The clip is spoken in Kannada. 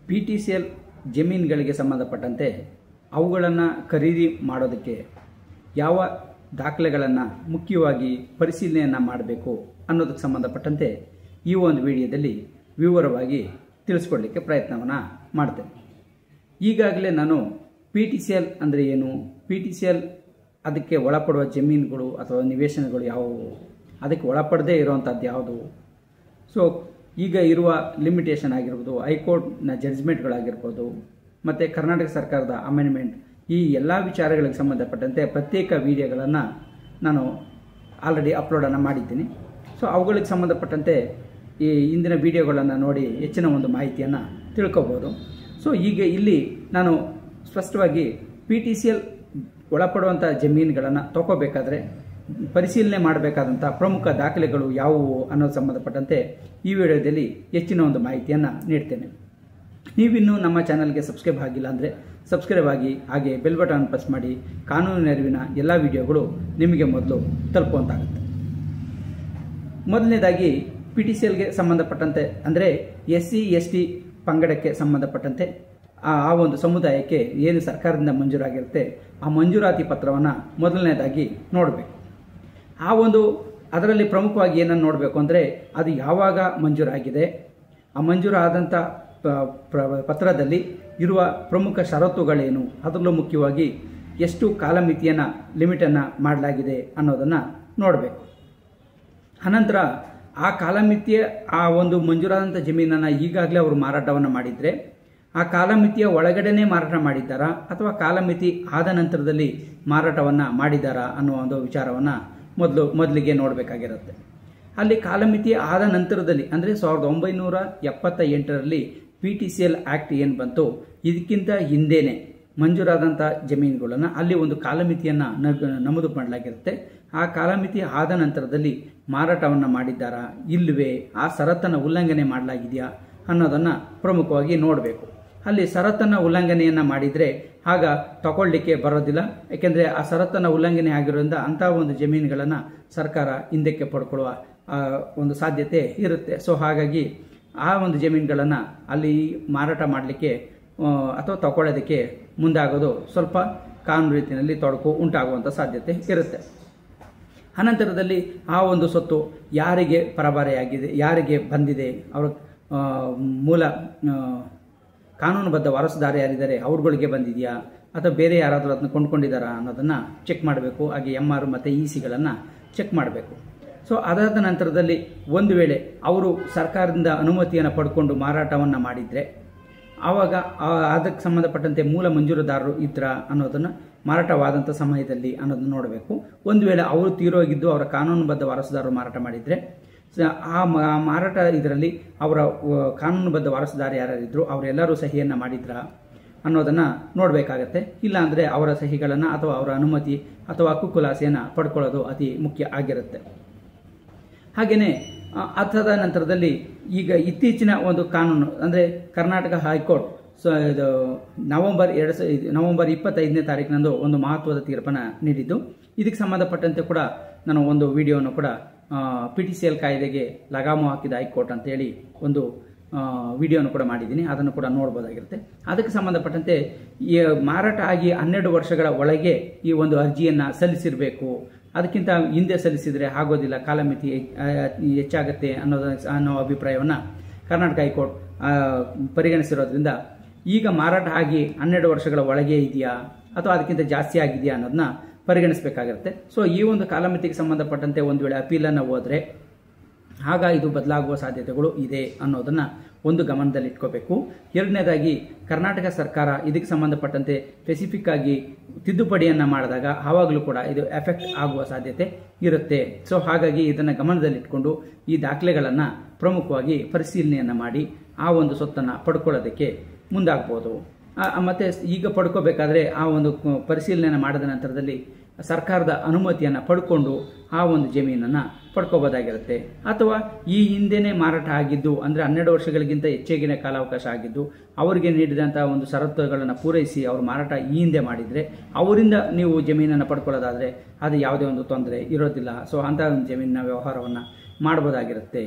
PTCL ಜಮೀನುಗಳಿಗೆ ಸಂಬಂಧಪಟ್ಟಂತೆ ಅವುಗಳನ್ನು ಖರೀದಿ ಮಾಡೋದಕ್ಕೆ ಯಾವ ದಾಖಲೆಗಳನ್ನು ಮುಖ್ಯವಾಗಿ ಪರಿಶೀಲನೆಯನ್ನು ಮಾಡಬೇಕು ಅನ್ನೋದಕ್ಕೆ ಸಂಬಂಧಪಟ್ಟಂತೆ ಈ ಒಂದು ವಿಡಿಯೋದಲ್ಲಿ ವಿವರವಾಗಿ ತಿಳಿಸ್ಕೊಡ್ಲಿಕ್ಕೆ ಪ್ರಯತ್ನವನ್ನು ಮಾಡ್ತೇನೆ. ಈಗಾಗಲೇ ನಾನು PTCL ಅಂದರೆ ಏನು, PTCL ಅದಕ್ಕೆ ಒಳಪಡುವ ಜಮೀನುಗಳು ಅಥವಾ ನಿವೇಶನಗಳು ಯಾವುವು, ಅದಕ್ಕೆ ಒಳಪಡದೇ ಇರುವಂಥದ್ದು ಯಾವುದು, ಸೊ ಈಗ ಇರುವ ಲಿಮಿಟೇಷನ್ ಆಗಿರ್ಬೋದು, ಹೈಕೋರ್ಟ್ನ ಜಡ್ಜ್ಮೆಂಟ್ಗಳಾಗಿರ್ಬೋದು, ಮತ್ತು ಕರ್ನಾಟಕ ಸರ್ಕಾರದ ಅಮೆಂಡ್ಮೆಂಟ್, ಈ ಎಲ್ಲ ವಿಚಾರಗಳಿಗೆ ಸಂಬಂಧಪಟ್ಟಂತೆ ಪ್ರತ್ಯೇಕ ವಿಡಿಯೋಗಳನ್ನು ನಾನು ಆಲ್ರೆಡಿ ಅಪ್ಲೋಡನ್ನು ಮಾಡಿದ್ದೀನಿ. ಸೊ ಅವುಗಳಿಗೆ ಸಂಬಂಧಪಟ್ಟಂತೆ ಈ ಇಂದಿನ ವಿಡಿಯೋಗಳನ್ನು ನೋಡಿ ಹೆಚ್ಚಿನ ಒಂದು ಮಾಹಿತಿಯನ್ನು ತಿಳ್ಕೊಬೋದು. ಸೊ ಈಗ ಇಲ್ಲಿ ನಾನು ಸ್ಪಷ್ಟವಾಗಿ PTCL ಒಳಪಡುವಂಥ ಜಮೀನುಗಳನ್ನು ತಗೋಬೇಕಾದ್ರೆ ಪರಿಶೀಲನೆ ಮಾಡಬೇಕಾದಂಥ ಪ್ರಮುಖ ದಾಖಲೆಗಳು ಯಾವುವು ಅನ್ನೋದು ಸಂಬಂಧಪಟ್ಟಂತೆ ಈ ವಿಡಿಯೋದಲ್ಲಿ ಹೆಚ್ಚಿನ ಒಂದು ಮಾಹಿತಿಯನ್ನು ನೀಡ್ತೇನೆ. ನೀವಿನ್ನೂ ನಮ್ಮ ಚಾನಲ್ಗೆ ಸಬ್ಸ್ಕ್ರೈಬ್ ಆಗಿಲ್ಲ ಅಂದರೆ ಸಬ್ಸ್ಕ್ರೈಬ್ ಆಗಿ, ಹಾಗೆ ಬೆಲ್ ಬಟನ್ ಪ್ರೆಸ್ ಮಾಡಿ. ಕಾನೂನಿನ ಅರಿವಿನ ಎಲ್ಲ ವಿಡಿಯೋಗಳು ನಿಮಗೆ ಮೊದಲು ತಲುಪುವಂತಾಗುತ್ತೆ. ಮೊದಲನೇದಾಗಿ PTCLಗೆ ಸಂಬಂಧಪಟ್ಟಂತೆ ಅಂದರೆ SC ST ಪಂಗಡಕ್ಕೆ ಸಂಬಂಧಪಟ್ಟಂತೆ ಆ ಒಂದು ಸಮುದಾಯಕ್ಕೆ ಏನು ಸರ್ಕಾರದಿಂದ ಮಂಜೂರಾಗಿರುತ್ತೆ ಆ ಮಂಜೂರಾತಿ ಪತ್ರವನ್ನು ಮೊದಲನೇದಾಗಿ ನೋಡಬೇಕು. ಆ ಒಂದು ಅದರಲ್ಲಿ ಪ್ರಮುಖವಾಗಿ ಏನನ್ನು ನೋಡಬೇಕು ಅಂದರೆ ಅದು ಯಾವಾಗ ಮಂಜೂರಾಗಿದೆ, ಆ ಮಂಜೂರಾದಂಥ ಪತ್ರದಲ್ಲಿ ಇರುವ ಪ್ರಮುಖ ಷರತ್ತುಗಳೇನು, ಅದರಲ್ಲೂ ಮುಖ್ಯವಾಗಿ ಎಷ್ಟು ಕಾಲಮಿತಿಯನ್ನು ಲಿಮಿಟನ್ನು ಮಾಡಲಾಗಿದೆ ಅನ್ನೋದನ್ನು ನೋಡಬೇಕು. ಅನಂತರ ಆ ಕಾಲಮಿತಿಯ ಆ ಒಂದು ಮಂಜೂರಾದಂಥ ಜಮೀನನ್ನು ಈಗಾಗಲೇ ಅವರು ಮಾರಾಟವನ್ನು ಮಾಡಿದರೆ ಆ ಕಾಲಮಿತಿಯ ಒಳಗಡೆನೇ ಮಾರಾಟ ಮಾಡಿದ್ದಾರಾ ಅಥವಾ ಕಾಲಮಿತಿ ಆದ ನಂತರದಲ್ಲಿ ಮಾರಾಟವನ್ನು ಮಾಡಿದ್ದಾರಾ ಅನ್ನೋ ಒಂದು ವಿಚಾರವನ್ನು ಮೊದಲಿಗೆ ನೋಡಬೇಕಾಗಿರುತ್ತೆ. ಅಲ್ಲಿ ಕಾಲಮಿತಿ ಆದ ನಂತರದಲ್ಲಿ ಅಂದರೆ 1978ರಲ್ಲಿ PTCL ಆ್ಯಕ್ಟ್ ಏನು ಬಂತು, ಇದಕ್ಕಿಂತ ಹಿಂದೆಯೇ ಮಂಜೂರಾದಂಥ ಜಮೀನುಗಳನ್ನು ಅಲ್ಲಿ ಒಂದು ಕಾಲಮಿತಿಯನ್ನು ನಮೂದು ಮಾಡಲಾಗಿರುತ್ತೆ. ಆ ಕಾಲಮಿತಿ ಆದ ನಂತರದಲ್ಲಿ ಮಾರಾಟವನ್ನು ಮಾಡಿದ್ದಾರಾ ಇಲ್ಲವೇ, ಆ ಷರತ್ತನ್ನು ಉಲ್ಲಂಘನೆ ಮಾಡಲಾಗಿದೆಯಾ ಅನ್ನೋದನ್ನು ಪ್ರಮುಖವಾಗಿ ನೋಡಬೇಕು. ಅಲ್ಲಿ ಷರತ್ತನ್ನು ಉಲ್ಲಂಘನೆಯನ್ನು ಮಾಡಿದರೆ ಆಗ ತಗೊಳ್ಳಿಕ್ಕೆ ಬರೋದಿಲ್ಲ. ಯಾಕೆಂದರೆ ಆ ಷರತ್ತನ್ನು ಉಲ್ಲಂಘನೆ ಆಗಿರೋದ್ರಿಂದ ಅಂಥ ಒಂದು ಜಮೀನುಗಳನ್ನು ಸರ್ಕಾರ ಹಿಂದಕ್ಕೆ ಪಡ್ಕೊಳ್ಳುವ ಒಂದು ಸಾಧ್ಯತೆ ಇರುತ್ತೆ. ಸೊ ಹಾಗಾಗಿ ಆ ಒಂದು ಜಮೀನುಗಳನ್ನು ಅಲ್ಲಿ ಮಾರಾಟ ಮಾಡಲಿಕ್ಕೆ ಅಥವಾ ತಗೊಳ್ಳೋದಕ್ಕೆ ಮುಂದಾಗೋದು ಸ್ವಲ್ಪ ಕಾನೂನು ರೀತಿಯಲ್ಲಿ ತೊಡಕು ಉಂಟಾಗುವಂಥ ಸಾಧ್ಯತೆ ಇರುತ್ತೆ. ಅನಂತರದಲ್ಲಿ ಆ ಒಂದು ಸ್ವತ್ತು ಯಾರಿಗೆ ಪರಭಾರೆಯಾಗಿದೆ, ಯಾರಿಗೆ ಬಂದಿದೆ, ಅವರ ಮೂಲ ಕಾನೂನುಬದ್ಧ ವಾರಸುದಾರ ಯಾರಿದ್ದಾರೆ ಅವ್ರುಗಳಿಗೆ ಬಂದಿದೆಯಾ ಅಥವಾ ಬೇರೆ ಯಾರಾದರೂ ಅದನ್ನು ಕೊಂಡ್ಕೊಂಡಿದ್ದಾರಾ ಅನ್ನೋದನ್ನು ಚೆಕ್ ಮಾಡಬೇಕು. ಹಾಗೆ MR ಮತ್ತು ECಗಳನ್ನು ಚೆಕ್ ಮಾಡಬೇಕು. ಸೊ ಅದಾದ ನಂತರದಲ್ಲಿ ಒಂದು ವೇಳೆ ಅವರು ಸರ್ಕಾರದಿಂದ ಅನುಮತಿಯನ್ನು ಪಡ್ಕೊಂಡು ಮಾರಾಟವನ್ನು ಮಾಡಿದರೆ ಆವಾಗ ಅದಕ್ಕೆ ಸಂಬಂಧಪಟ್ಟಂತೆ ಮೂಲ ಮಂಜೂರುದಾರರು ಇದ್ರಾ ಅನ್ನೋದನ್ನು ಮಾರಾಟವಾದಂಥ ಸಮಯದಲ್ಲಿ ಅನ್ನೋದನ್ನು ನೋಡಬೇಕು. ಒಂದು ವೇಳೆ ಅವರು ತೀರೋಗಿದ್ದು ಅವರ ಕಾನೂನುಬದ್ಧ ವಾರಸುದಾರರು ಮಾರಾಟ ಮಾಡಿದರೆ ಆ ಮಾರಾಟ ಇದರಲ್ಲಿ ಅವರ ಕಾನೂನುಬದ್ಧ ವಾರಸುದಾರ ಯಾರಿದ್ರು ಅವರೆಲ್ಲರೂ ಸಹಿಯನ್ನು ಮಾಡಿದ್ರಾ ಅನ್ನೋದನ್ನು ನೋಡಬೇಕಾಗತ್ತೆ. ಇಲ್ಲಾಂದರೆ ಅವರ ಸಹಿಗಳನ್ನು ಅಥವಾ ಅವರ ಅನುಮತಿ ಅಥವಾ ಹಕ್ಕು ಖುಲಾಸೆಯನ್ನು ಪಡ್ಕೊಳ್ಳೋದು ಅತಿ ಮುಖ್ಯ ಆಗಿರುತ್ತೆ. ಹಾಗೆಯೇ ಅದಾದ ನಂತರದಲ್ಲಿ ಈಗ ಇತ್ತೀಚಿನ ಒಂದು ಕಾನೂನು ಅಂದರೆ ಕರ್ನಾಟಕ ಹೈಕೋರ್ಟ್ ಇದು ನವೆಂಬರ್ 25ನೇ ತಾರೀಕಿನಂದು ಒಂದು ಮಹತ್ವದ ತೀರ್ಪನ್ನು ನೀಡಿದ್ದು. ಇದಕ್ಕೆ ಸಂಬಂಧಪಟ್ಟಂತೆ ಕೂಡ ನಾನು ಒಂದು ವಿಡಿಯೋವನ್ನು ಕೂಡ PTCL ಕಾಯ್ದೆಗೆ ಲಗಾಮು ಹಾಕಿದ ಹೈಕೋರ್ಟ್ ಅಂತೇಳಿ ಒಂದು ವಿಡಿಯೋನು ಕೂಡ ಮಾಡಿದ್ದೀನಿ, ಅದನ್ನು ಕೂಡ ನೋಡ್ಬೋದಾಗಿರುತ್ತೆ. ಅದಕ್ಕೆ ಸಂಬಂಧಪಟ್ಟಂತೆ ಈ ಮಾರಾಟ ಆಗಿ 12 ವರ್ಷಗಳ ಒಳಗೆ ಈ ಒಂದು ಅರ್ಜಿಯನ್ನು ಸಲ್ಲಿಸಿರಬೇಕು. ಅದಕ್ಕಿಂತ ಹಿಂದೆ ಸಲ್ಲಿಸಿದರೆ ಆಗೋದಿಲ್ಲ, ಕಾಲಮಿತಿ ಹೆಚ್ಚಾಗತ್ತೆ ಅನ್ನೋ ಅಭಿಪ್ರಾಯವನ್ನು ಕರ್ನಾಟಕ ಹೈಕೋರ್ಟ್ ಪರಿಗಣಿಸಿರೋದ್ರಿಂದ ಈಗ ಮಾರಾಟ ಆಗಿ 12 ವರ್ಷಗಳ ಒಳಗೆ ಇದೆಯಾ ಅಥವಾ ಅದಕ್ಕಿಂತ ಜಾಸ್ತಿ ಆಗಿದೆಯಾ ಅನ್ನೋದನ್ನ ಪರಿಗಣಿಸಬೇಕಾಗಿರುತ್ತೆ. ಸೊ ಈ ಒಂದು ಕಾಲಮಿತಿಗೆ ಸಂಬಂಧಪಟ್ಟಂತೆ ಒಂದು ವೇಳೆ ಅಪೀಲನ್ನು ಹೋದರೆ ಆಗ ಇದು ಬದಲಾಗುವ ಸಾಧ್ಯತೆಗಳು ಇದೆ ಅನ್ನೋದನ್ನು ಒಂದು ಗಮನದಲ್ಲಿ ಇಟ್ಕೋಬೇಕು. ಎರಡನೇದಾಗಿ ಕರ್ನಾಟಕ ಸರ್ಕಾರ ಇದಕ್ಕೆ ಸಂಬಂಧಪಟ್ಟಂತೆ ಸ್ಪೆಸಿಫಿಕ್ ಆಗಿ ತಿದ್ದುಪಡಿಯನ್ನು ಮಾಡಿದಾಗ ಆವಾಗಲೂ ಕೂಡ ಇದು ಎಫೆಕ್ಟ್ ಆಗುವ ಸಾಧ್ಯತೆ ಇರುತ್ತೆ. ಸೊ ಹಾಗಾಗಿ ಇದನ್ನು ಗಮನದಲ್ಲಿಟ್ಕೊಂಡು ಈ ದಾಖಲೆಗಳನ್ನು ಪ್ರಮುಖವಾಗಿ ಪರಿಶೀಲನೆಯನ್ನು ಮಾಡಿ ಆ ಒಂದು ಸ್ವತ್ತನ್ನು ಪಡ್ಕೊಳ್ಳೋದಕ್ಕೆ ಮುಂದಾಗ್ಬೋದು. ಮತ್ತು ಈಗ ಪಡ್ಕೋಬೇಕಾದ್ರೆ ಆ ಒಂದು ಪರಿಶೀಲನೆ ಮಾಡಿದ ನಂತರದಲ್ಲಿ ಸರ್ಕಾರದ ಅನುಮತಿಯನ್ನು ಪಡ್ಕೊಂಡು ಆ ಒಂದು ಜಮೀನನ್ನು ಪಡ್ಕೋಬೋದಾಗಿರುತ್ತೆ. ಅಥವಾ ಈ ಹಿಂದೆನೇ ಮಾರಾಟ ಆಗಿದ್ದು ಅಂದರೆ 12 ವರ್ಷಗಳಿಗಿಂತ ಹೆಚ್ಚಿನ ಕಾಲಾವಕಾಶ ಆಗಿದ್ದು ಅವರಿಗೆ ನೀಡಿದಂಥ ಒಂದು ಷರತ್ತುಗಳನ್ನು ಪೂರೈಸಿ ಅವರು ಮಾರಾಟ ಈ ಹಿಂದೆ ಮಾಡಿದರೆ ಅವರಿಂದ ನೀವು ಜಮೀನನ್ನು ಪಡ್ಕೊಳ್ಳೋದಾದರೆ ಅದು ಯಾವುದೇ ಒಂದು ತೊಂದರೆ ಇರೋದಿಲ್ಲ. ಸೊ ಅಂಥ ಒಂದು ಜಮೀನಿನ ವ್ಯವಹಾರವನ್ನು ಮಾಡ್ಬೋದಾಗಿರುತ್ತೆ.